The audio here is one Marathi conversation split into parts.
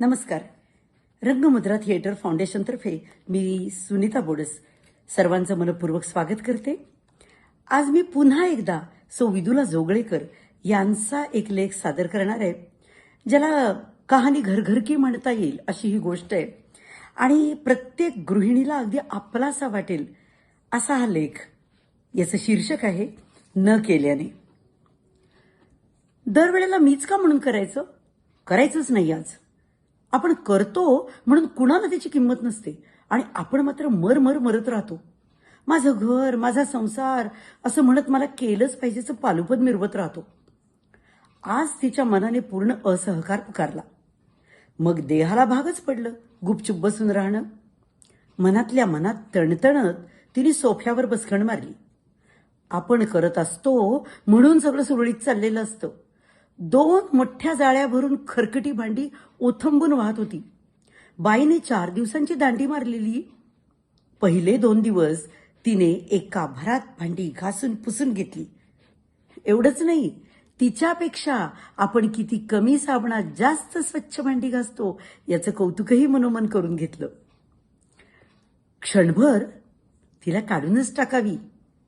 नमस्कार. रंगमुद्रा थिएटर फाउंडेशनतर्फे मी सुनीता बोडस सर्वांचं मनपूर्वक स्वागत करते. आज मी पुन्हा एकदा सौ विदुला जोगळेकर यांचा एक लेख सादर करणार आहे, ज्याला कहाणी घर घर की म्हणता येईल अशी ही गोष्ट आहे आणि प्रत्येक गृहिणीला अगदी आपलासा वाटेल असा हा लेख. याचं शीर्षक आहे न केल्याने. दरवेळेला मीच का म्हणून करायचंच नाही. आज आपण करतो म्हणून कुणाला त्याची किंमत नसते आणि आपण मात्र मरत राहतो. माझं घर, माझा संसार असं म्हणत मला केलंच पाहिजेचं पालुपद मिरवत राहतो. आज तिच्या मनाने पूर्ण असहकार पुकारला. मग देहाला भागच पडलं गुपचूप बसून राहणं. मनातल्या मनात तणतणत तिने सोफ्यावर बसखण मारली. आपण करत असतो म्हणून सगळं सुरळीत चाललेलं असतं. 2 मोठ्या जाळ्या भरून खरकटी भांडी ओथंबून वाहत होती. बाईने 4 दिवसांची दांडी मारलेली. पहिले 2 दिवस तिने एका भरात भांडी घासून पुसून घेतली. एवढंच नाही, तिच्यापेक्षा आपण किती कमी साबणात जास्त स्वच्छ भांडी घासतो याचं कौतुकही मनोमन करून घेतलं. क्षणभर तिला काढूनच टाकावी,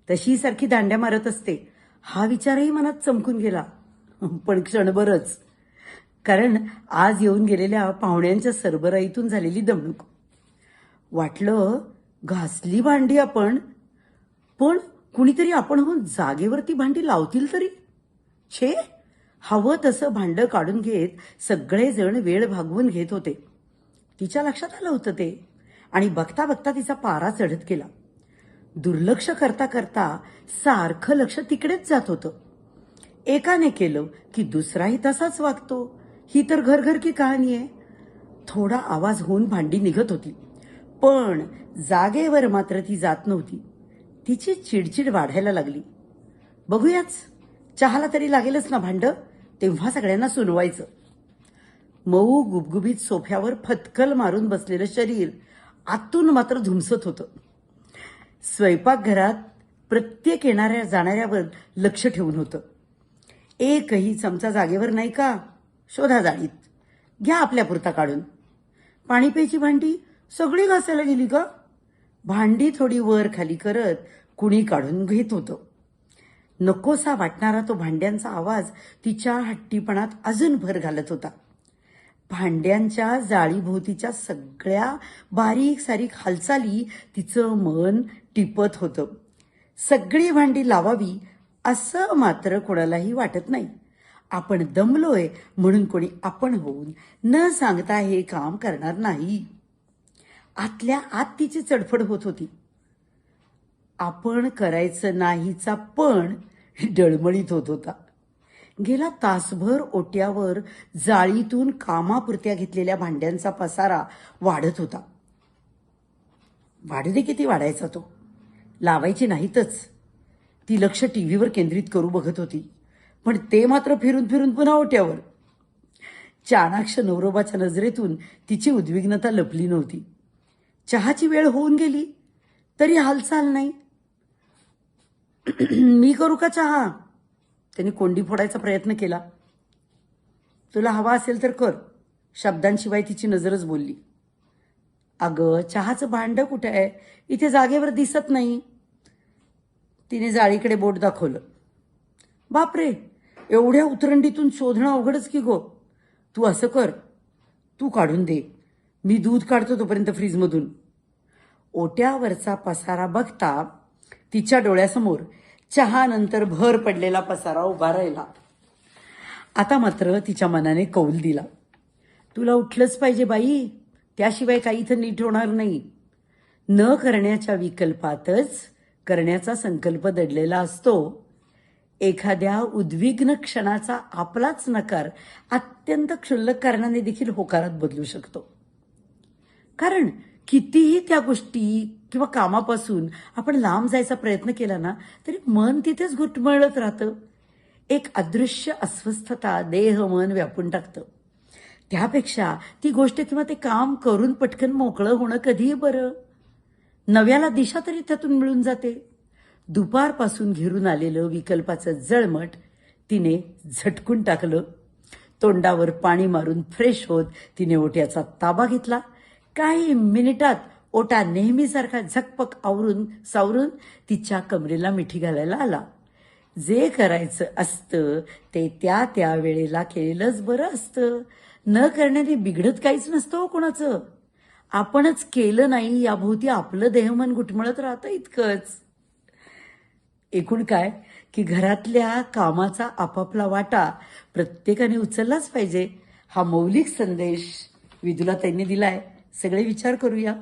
तशी सारखी दांड्या मारत असते हा विचारही मनात चमकून गेला. पण क्षणभरच, कारण आज येऊन गेलेल्या पाहुण्यांच्या सरबराईतून झालेली दमणूक. वाटलं घासली भांडी आपण, पण कुणीतरी आपण होऊन जागेवरती भांडी लावतील तरी. छे, हवं तसं भांडं काढून घेत सगळेजण वेळ भागवून घेत होते. तिच्या लक्षात आलं होतं ते, आणि बघता बघता तिचा पारा चढत गेला. दुर्लक्ष करता करता सारखं लक्ष तिकडेच जात होतं. एकाने केलं की दुसराही तसाच वागतो. ही तर घर घर की कहाणी आहे. थोडा आवाज होऊन भांडी निघत होती, पण जागेवर मात्र ती जात नव्हती. तिची चिडचिड वाढायला लागली. बघूयाच, चहाला तरी लागेलच ना भांड, तेव्हा सगळ्यांना सुनवायचं. मऊ गुबगुबीत सोफ्यावर फतकल मारून बसलेलं शरीर आतून मात्र धुमसत होतं. स्वयंपाकघरात प्रत्येक येणाऱ्या जाणाऱ्यावर लक्ष ठेवून होतं. एकही चमचा जागेवर नाही का? शोधा जाळीत, घ्या आपल्यापुरता काढून. पाणी प्यायची भांडी सगळी घासायला गेली का? भांडी थोडी वर खाली करत कुणी काढून घेत होतं. नकोसा वाटणारा तो भांड्यांचा आवाज तिच्या हट्टीपणात अजून भर घालत होता. भांड्यांच्या जाळीभोवतीच्या सगळ्या बारीक सारीक हालचाली तिचं मन टिपत होतं. सगळी भांडी लावावी असं मात्र कोणालाही वाटत नाही. आपण दमलोय म्हणून कोणी आपण होऊन न सांगता हे काम करणार नाही. आतल्या आत तिची चडफड होत होती. आपण करायचं नाहीचा पण डळमळीत होत होता. गेला तासभर ओट्यावर जाळीतून कामापुरत्या घेतलेल्या भांड्यांचा पसारा वाढत होता. वाढू दे किती वाढायचा तो, लावायची नाहीतच. ती लक्ष टीव्हीवर केंद्रित करू बघत होती, पण ते मात्र फिरून फिरून पुन्हा ओट्यावर. चाणाक्ष नवरोबाच्या नजरेतून तिची उद्विग्नता लपली नव्हती. चहाची वेळ होऊन गेली तरी हालचाल नाही. मी करू का चहा? त्यांनी कोंडी फोडायचा प्रयत्न केला. तुला हवा असेल तर कर, शब्दांशिवाय तिची नजरच बोलली. अगं, चहाचं भांडं कुठे आहे? इथे जागेवर दिसत नाही. तिने जाळीकडे बोट दाखवलं. बापरे, एवढ्या उतरंडीतून शोधणं अवघडच की गो. तू असं कर, तू काढून दे, मी दूध काढतो तोपर्यंत फ्रीजमधून. ओट्यावरचा पसारा बघता तिच्या डोळ्यासमोर चहानंतर भर पडलेला पसारा उभा राहिला. आता मात्र तिच्या मनाने कौल दिला. तुला उठलंच पाहिजे बाई, त्याशिवाय काही इथं नीट होणार नाही. न करण्याच्या विकल्पातच करण्याचा संकल्प दडलेला असतो. एखाद्या उद्विग्न क्षणाचा आपलाच नकार अत्यंत क्षुल्लक कारणाने देखील होकारात बदलू शकतो. कारण कितीही त्या गोष्टी किंवा कामापासून आपण लांब जायचा प्रयत्न केला ना, तरी मन तिथेच घुटमळत राहतं. एक अदृश्य अस्वस्थता देह मन व्यापून टाकतं. त्यापेक्षा ती गोष्ट किंवा ते काम करून पटकन मोकळं होणं कधीही बरं. नव्याला दिशा तरी त्यातून मिळून जाते. दुपारपासून घेरून आलेलं विकल्पाचं जळमट तिने झटकून टाकलं. तोंडावर पाणी मारून फ्रेश होत तिने ओट्याचा ताबा घेतला. काही मिनिटात ओटा नेहमीसारखा झकपक आवरून सावरून तिच्या कमरेला मिठी घालायला आला. जे करायचं असतं ते त्या त्या वेळेला केलेलंच बरं असतं. न करण्याने बिघडत काहीच नसतं हो कोणाचं. आपणच केलं नाही याभोवती आपलं देहमन घुटमळत राहतं इतकंच. एकूण काय की घरातल्या कामाचा आपापला वाटा प्रत्येकाने उचललाच पाहिजे. हा मौलिक संदेश विदुला त्यांनी दिलाय. सगळे विचार करूया.